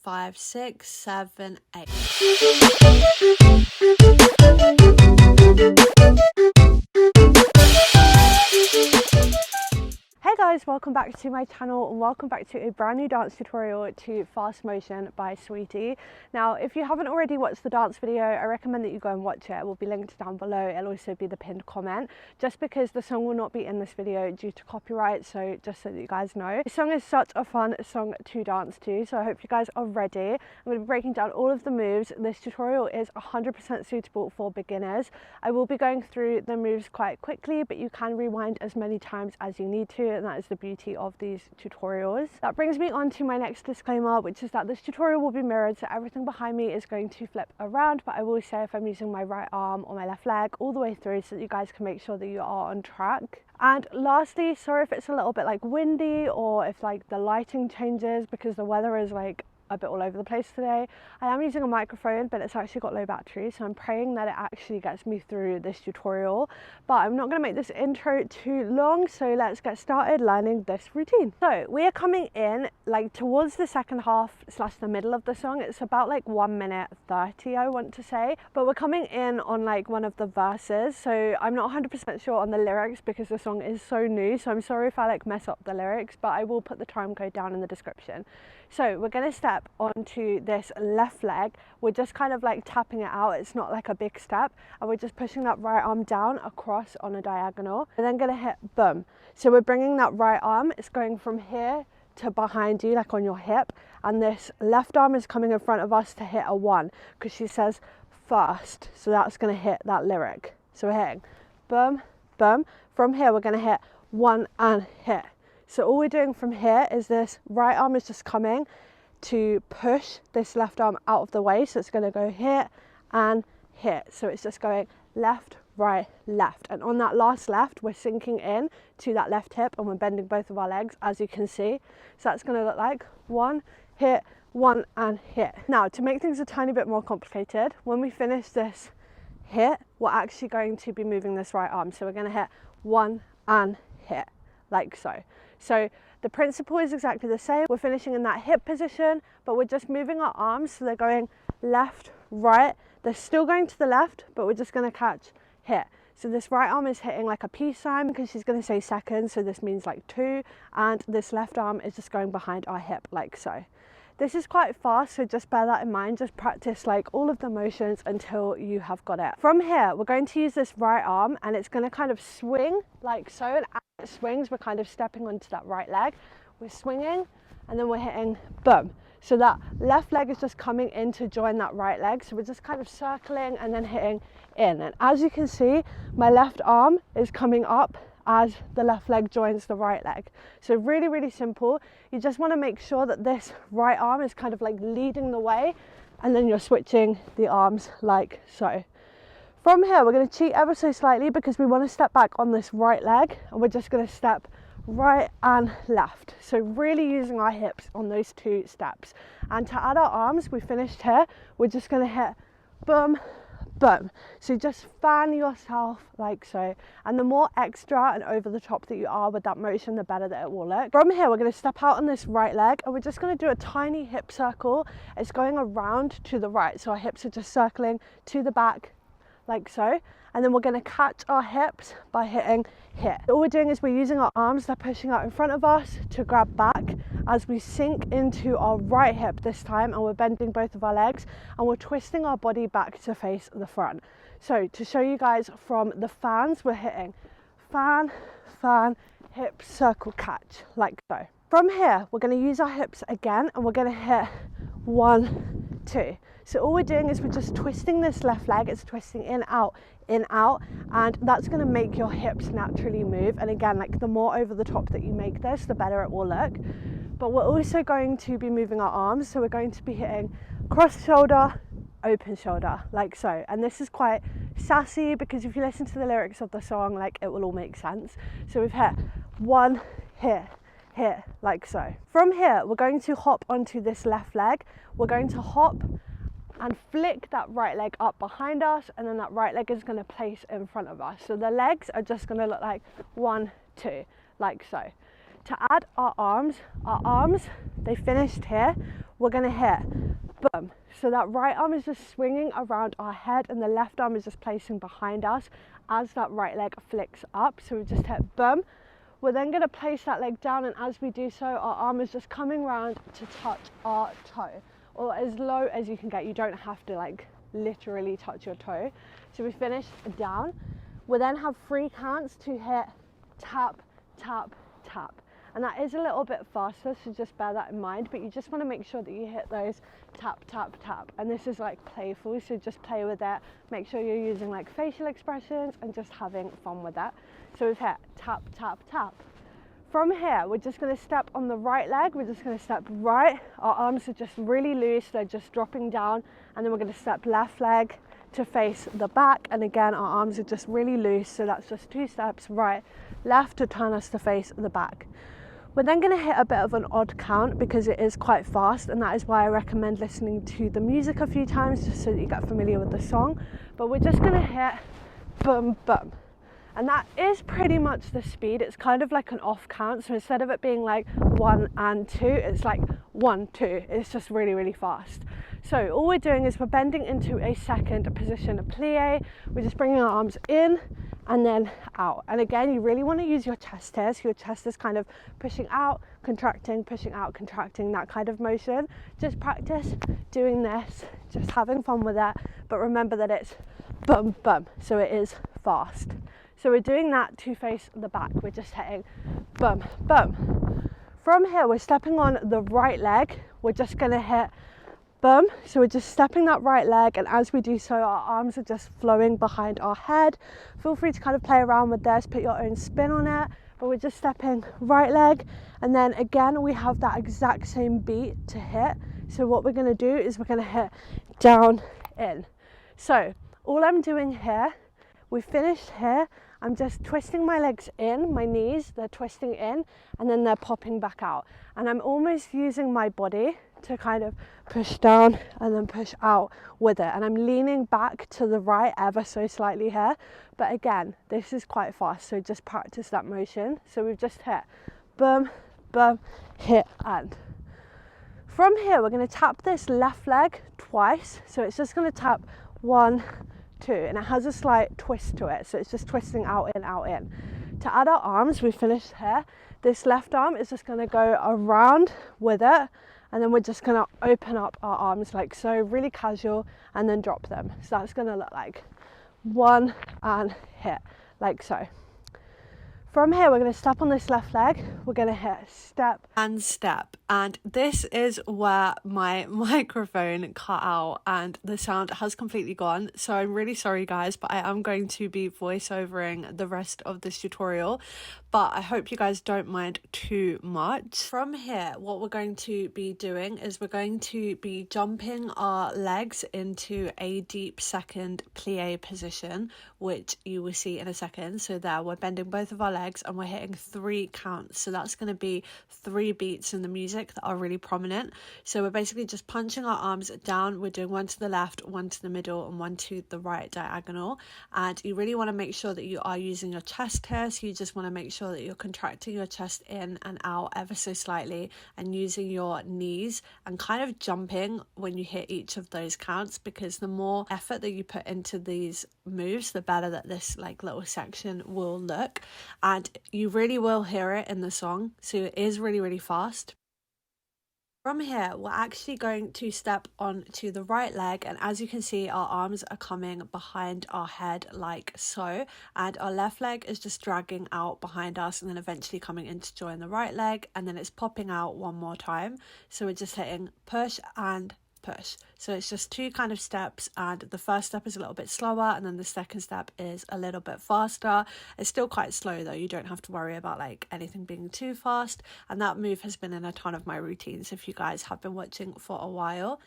5, 6, 7, 8. Hey guys, welcome back to my channel and welcome back to a brand new dance tutorial to Fast Motion by Saweetie. Now, if you haven't already watched the dance video, I recommend that you go and watch it. It will be linked down below. It'll also be the pinned comment, just because the song will not be in this video due to copyright, so just so that you guys know. This song is such a fun song to dance to, so I hope you guys are ready. I'm going to be breaking down all of the moves. This tutorial is 100% suitable for beginners. I will be going through the moves quite quickly, but you can rewind as many times as you need to, and that is the beauty of these tutorials. That brings me on to my next disclaimer, which is that this tutorial will be mirrored, so everything behind me is going to flip around, but I will say if I'm using my right arm or my left leg all the way through, so that you guys can make sure that you are on track. And lastly, sorry if it's a little bit like windy or if like the lighting changes, because the weather is like a bit all over the place today. I am using a microphone, but it's actually got low battery, so I'm praying that it actually gets me through this tutorial. But I'm not going to make this intro too long, so let's get started learning this routine. So we are coming in like towards the second half slash the middle of the song. It's about like 1 minute 30, I want to say, but we're coming in on like one of the verses, so I'm not 100% sure on the lyrics because the song is so new, so I'm sorry if I like mess up the lyrics, but I will put the time code down in the description. So we're going to step onto this left leg. We're just kind of like tapping it out. It's not like a big step, and we're just pushing that right arm down across on a diagonal. We're then going to hit boom. So we're bringing that right arm, it's going from here to behind you, like on your hip, and this left arm is coming in front of us to hit a 1, because she says first, so that's going to hit that lyric. So we're hitting boom, boom. From here we're going to hit 1 and hit. So all we're doing from here is this right arm is just coming to push this left arm out of the way. So it's going to go hit and hit. So it's just going left, right, left. And on that last left, we're sinking in to that left hip and we're bending both of our legs, as you can see. So that's going to look like 1, hit, 1 and hit. Now, to make things a tiny bit more complicated, when we finish this hit, we're actually going to be moving this right arm. So we're going to hit 1 and hit, like so. So the principle is exactly the same. We're finishing in that hip position, but we're just moving our arms so they're going left, right. They're still going to the left, but we're just going to catch hit. So this right arm is hitting like a peace sign because she's going to say second, so this means like 2, and this left arm is just going behind our hip, like so. This is quite fast, so just bear that in mind. Just practice like all of the motions until you have got it. From here, we're going to use this right arm and it's going to kind of swing like so. And as it swings, we're kind of stepping onto that right leg. We're swinging and then we're hitting boom. So that left leg is just coming in to join that right leg. So we're just kind of circling and then hitting in. And as you can see, my left arm is coming up as the left leg joins the right leg. So really, really simple. You just want to make sure that this right arm is kind of like leading the way, and then you're switching the arms like so. From here, we're going to cheat ever so slightly because we want to step back on this right leg, and we're just going to step right and left. So really using our hips on those 2 steps. And to add our arms, we finished here, we're just going to hit boom, boom. So just fan yourself like so, and the more extra and over the top that you are with that motion, the better that it will look. From here, we're going to step out on this right leg and we're just going to do a tiny hip circle. It's going around to the right, so our hips are just circling to the back like so, and then we're going to catch our hips by hitting hit. All we're doing is we're using our arms, they're pushing out in front of us to grab back as we sink into our right hip this time, and we're bending both of our legs and we're twisting our body back to face the front. So to show you guys from the fans, we're hitting fan, fan, hip, circle, catch, like so. From here, we're going to use our hips again and we're going to hit 1, 2. So all we're doing is we're just twisting this left leg. It's twisting in, out, and that's going to make your hips naturally move. And again, like the more over the top that you make this, the better it will look. But we're also going to be moving our arms. So we're going to be hitting cross shoulder, open shoulder, like so. And this is quite sassy because if you listen to the lyrics of the song, like it will all make sense. So we've hit 1, hit, hit, like so. From here, we're going to hop onto this left leg. We're going to hop and flick that right leg up behind us, and then that right leg is going to place in front of us. So the legs are just going to look like 1, 2, like so. to add our arms, they finished here. We're going to hit boom. So that right arm is just swinging around our head and the left arm is just placing behind us as that right leg flicks up. So we just hit boom. We're then going to place that leg down, and as we do so, our arm is just coming round to touch our toe, or as low as you can get. You don't have to like literally touch your toe. So we finish down. We then have 3 counts to hit tap, tap, tap. And that is a little bit faster, so just bear that in mind, but you just want to make sure that you hit those tap, tap, tap. And this is like playful, so just play with it. Make sure you're using like facial expressions and just having fun with that. So we've hit tap, tap, tap. From here, we're just going to step on the right leg. We're just going to step right. Our arms are just really loose. They're just dropping down. And then we're going to step left leg to face the back. And again, our arms are just really loose. So that's just 2 steps, right, left, to turn us to face the back. We're then going to hit a bit of an odd count because it is quite fast, and that is why I recommend listening to the music a few times just so that you get familiar with the song. But we're just going to hit boom, boom. And that is pretty much the speed. It's kind of like an off count. So instead of it being like 1 and 2, it's like 1, 2. It's just really, really fast. So all we're doing is we're bending into a second position of plie. We're just bringing our arms in and then out. And again, you really want to use your chest here. So your chest is kind of pushing out, contracting, that kind of motion. Just practice doing this, just having fun with that. But remember that it's bum, bum. So it is fast. So we're doing that to face the back. We're just hitting bum, bum. From here, we're stepping on the right leg. We're just going to hit bum. So we're just stepping that right leg, and as we do so, our arms are just flowing behind our head. Feel free to kind of play around with this, put your own spin on it, but we're just stepping right leg, and then again we have that exact same beat to hit. So what we're going to do is we're going to hit down, in. So all I'm doing here, we finished here, I'm just twisting my legs in, my knees, they're twisting in, and then they're popping back out. And I'm almost using my body to kind of push down and then push out with it. And I'm leaning back to the right ever so slightly here. But again, this is quite fast, so just practice that motion. So we've just hit boom, boom, hit, and. From here, we're going to tap this left leg twice. So it's just going to tap 1, 2, and it has a slight twist to it. So it's just twisting out, in, out, in. To add our arms, we finished here. This left arm is just going to go around with it, and then we're just going to open up our arms like so, really casual, and then drop them. So that's going to look like 1 and hit, like so. From here, we're going to step on this left leg. We're going to hit step and step. And this is where my microphone cut out and the sound has completely gone. So I'm really sorry, guys, but I am going to be voiceovering the rest of this tutorial. But I hope you guys don't mind too much. From here, what we're going to be doing is we're going to be jumping our legs into a deep second plie position, which you will see in a second. So there, we're bending both of our legs and we're hitting 3 counts. So that's going to be 3 beats in the music that are really prominent. So we're basically just punching our arms down. We're doing 1 to the left, 1 to the middle, and 1 to the right diagonal. And you really want to make sure that you are using your chest here. So you just want to make sure that you're contracting your chest in and out ever so slightly, and using your knees and kind of jumping when you hit each of those counts, because the more effort that you put into these moves, the better that this like little section will look, and you really will hear it in the song. So it is really, really fast. From here, we're actually going to step onto the right leg, and as you can see, our arms are coming behind our head like so, and our left leg is just dragging out behind us and then eventually coming in to join the right leg, and then it's popping out 1 more time. So we're just hitting push and push. So it's just 2 kind of steps, and the first step is a little bit slower and then the second step is a little bit faster. It's still quite slow though, you don't have to worry about like anything being too fast, and that move has been in a ton of my routines if you guys have been watching for a while.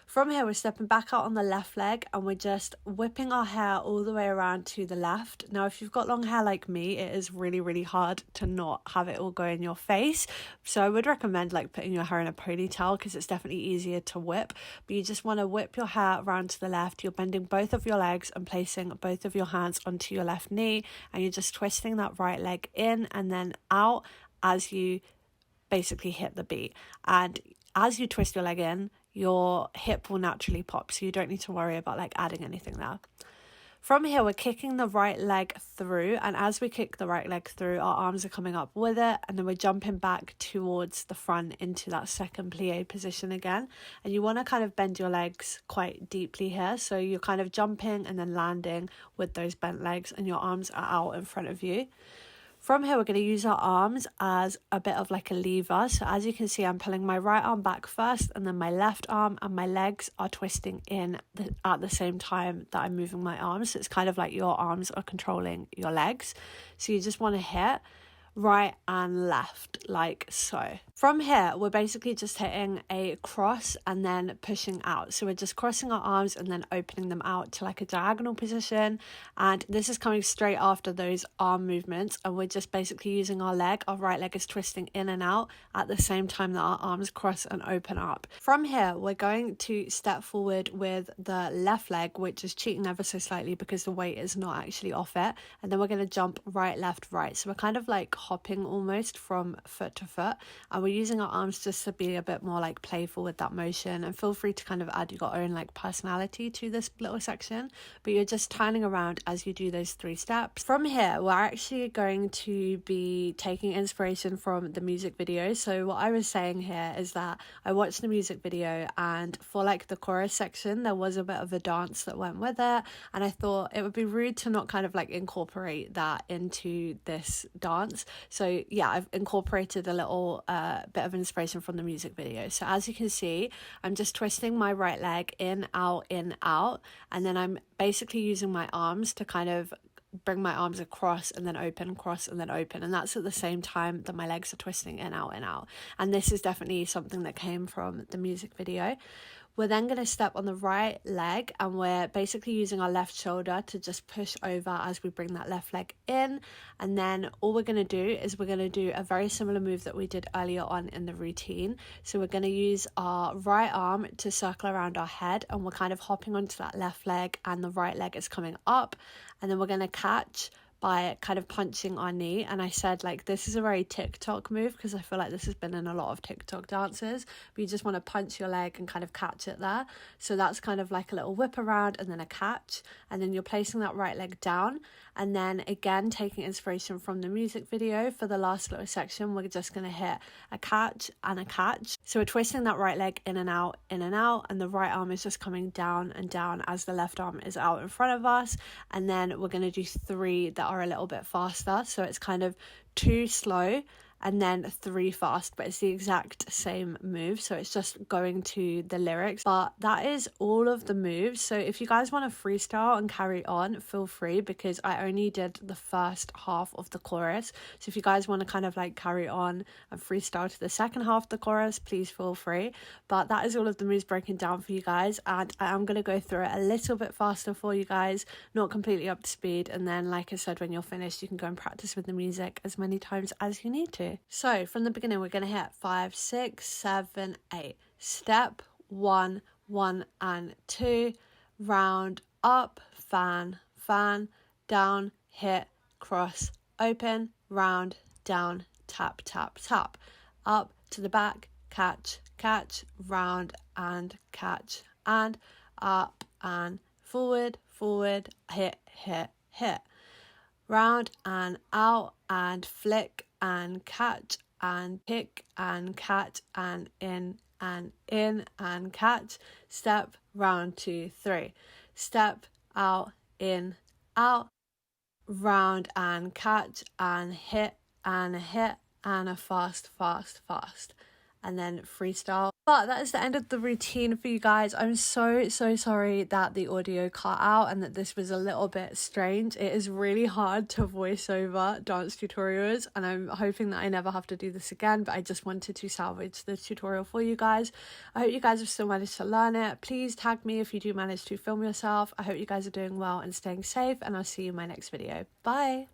From here, we're stepping back out on the left leg and we're just whipping our hair all the way around to the left. Now, if you've got long hair like me, it is really, really hard to not have it all go in your face. So I would recommend like putting your hair in a ponytail because it's definitely easier to whip. But you just want to whip your hair around to the left. You're bending both of your legs and placing both of your hands onto your left knee, and you're just twisting that right leg in and then out as you basically hit the beat. And as you twist your leg in, your hip will naturally pop, so you don't need to worry about like adding anything there. From here, we're kicking the right leg through, and as we kick the right leg through, our arms are coming up with it, and then we're jumping back towards the front into that second plie position again. And you want to kind of bend your legs quite deeply here, so you're kind of jumping and then landing with those bent legs, and your arms are out in front of you. From here, we're going to use our arms as a bit of like a lever. So as you can see, I'm pulling my right arm back first, and then my left arm and my legs are twisting in at the same time that I'm moving my arms. So it's kind of like your arms are controlling your legs. So you just want to hit right and left like so. From here, we're basically just hitting a cross and then pushing out. So we're just crossing our arms and then opening them out to like a diagonal position. And this is coming straight after those arm movements. And we're just basically using our leg. Our right leg is twisting in and out at the same time that our arms cross and open up. From here, we're going to step forward with the left leg, which is cheating ever so slightly because the weight is not actually off it. And then we're going to jump right, left, right. So we're kind of like hopping almost from foot to foot, and we're using our arms just to be a bit more like playful with that motion. And feel free to kind of add your own like personality to this little section, but you're just turning around as you do those 3 steps. From here, we're actually going to be taking inspiration from the music video. So what I was saying here is that I watched the music video, and for like the chorus section there was a bit of a dance that went with it, and I thought it would be rude to not kind of like incorporate that into this dance. So yeah, I've incorporated a little bit of inspiration from the music video. So as you can see, I'm just twisting my right leg in, out, and then I'm basically using my arms to kind of bring my arms across and then open, cross and then open, and that's at the same time that my legs are twisting in, out, and this is definitely something that came from the music video. We're then going to step on the right leg, and we're basically using our left shoulder to just push over as we bring that left leg in. And then all we're going to do is we're going to do a very similar move that we did earlier on in the routine. So we're going to use our right arm to circle around our head, and we're kind of hopping onto that left leg, and the right leg is coming up, and then we're going to catch by kind of punching our knee. And I said like this is a very TikTok move because I feel like this has been in a lot of TikTok dances, but you just want to punch your leg and kind of catch it there. So that's kind of like a little whip around and then a catch, and then you're placing that right leg down, and then again taking inspiration from the music video for the last little section, we're just going to hit a catch and a catch. So we're twisting that right leg in and out, and the right arm is just coming down and down as the left arm is out in front of us. And then we're going to do 3 that are a little bit faster, so it's kind of 2 slow and then 3 fast, but it's the exact same move, so it's just going to the lyrics. But that is all of the moves. So if you guys want to freestyle and carry on, feel free, because I only did the first half of the chorus. So if you guys want to kind of like carry on and freestyle to the second half of the chorus, please feel free. But that is all of the moves broken down for you guys, and I am going to go through it a little bit faster for you guys, not completely up to speed, and then like I said, when you're finished you can go and practice with the music as many times as you need to. So from the beginning, we're going to hit 5, 6, 7, 8. Step 1, 1 and 2. Round, up, fan, down, hit, cross, open, round, down, tap, tap, tap. Up to the back, catch, round and catch, and up and forward, hit, round and out and flick and catch and pick and catch and in and catch. Step, round, 2, 3. Step, out, in, out, round and catch and hit and a fast, and then freestyle. But that is the end of the routine for you guys. I'm so sorry that the audio cut out and that this was a little bit strange. It is really hard to voice over dance tutorials, and I'm hoping that I never have to do this again, but I just wanted to salvage the tutorial for you guys. I hope you guys have still managed to learn it. Please tag me if you do manage to film yourself. I hope you guys are doing well and staying safe, and I'll see you in my next video. Bye.